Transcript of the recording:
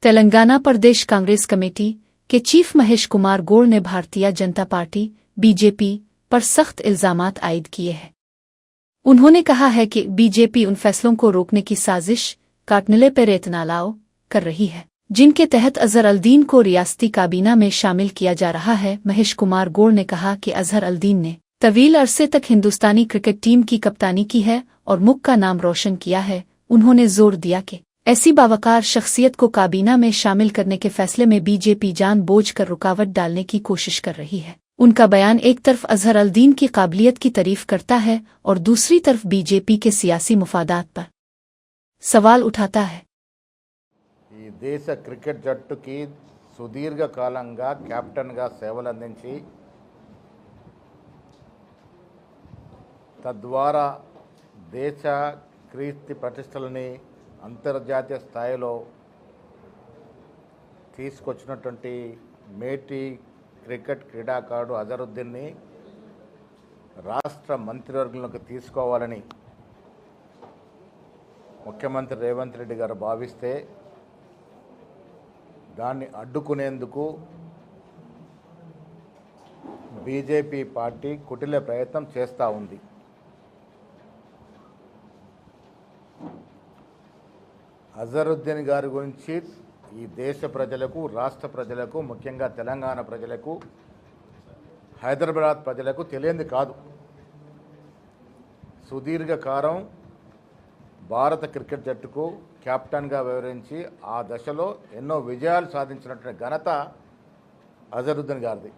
तेलंगाना प्रदेश Congress committee के chief Mahesh Kumar Gaur ने Bharatiya Janata party BJP पर सख्त इल्जामात आयद किए हैं। उन्होंने कहा है कि बीजेपी उन फैसलों को रोकने की साजिश काटनले पर एतनालाओ कर रही है जिनके तहत अजहर अल-दीन को रियासती काबीना में शामिल किया जा रहा है। महेश कुमार गौड़ ने कहा कि अजहर अल-दीन ने तवील अरसे तक हिंदुस्तानी क्रिकेट टीम की कप्तानी की है और मुल्क का नाम रोशन किया है। उन्होंने जोर दिया कि ऐसी बावकार शख्सियत को काबीना में शामिल करने के फैसले में बीजेपी जानबूझकर रुकावट डालने की कोशिश कर रही है। उनका बयान एक तरफ अजहर अल-दीन की काबिलियत की तारीफ करता है और दूसरी तरफ बीजेपी के सियासी मुफादात पर सवाल उठाता है। ఈ దేశ క్రికెట్ జట్టుకి సుదీర్ఘకాలంగా కెప్టెన్గా సేవలందించి తద్వారా దేశ కీర్తి ప్రతిష్టలని అంతర్జాతీయ స్థాయిలో తీసుకొచ్చినటువంటి మేటి క్రికెట్ క్రీడాకారుడు అజరుద్దీన్ని రాష్ట్ర మంత్రివర్గంలోకి తీసుకోవాలని ముఖ్యమంత్రి రేవంత్ రెడ్డి గారు భావిస్తే దాన్ని అడ్డుకునేందుకు బీజేపీ పార్టీ కుటిల ప్రయత్నం చేస్తూ ఉంది। అజరుద్దీన్ గారి గురించి ఈ దేశ ప్రజలకు, రాష్ట్ర ప్రజలకు, ముఖ్యంగా తెలంగాణ ప్రజలకు, హైదరాబాద్ ప్రజలకు తెలియంది కాదు। సుదీర్ఘకాలం భారత క్రికెట్ జట్టుకు కెప్టెన్గా వ్యవహరించి ఆ దశలో ఎన్నో విజయాలు సాధించినటువంటి ఘనత అజరుద్దీన్ గారిది।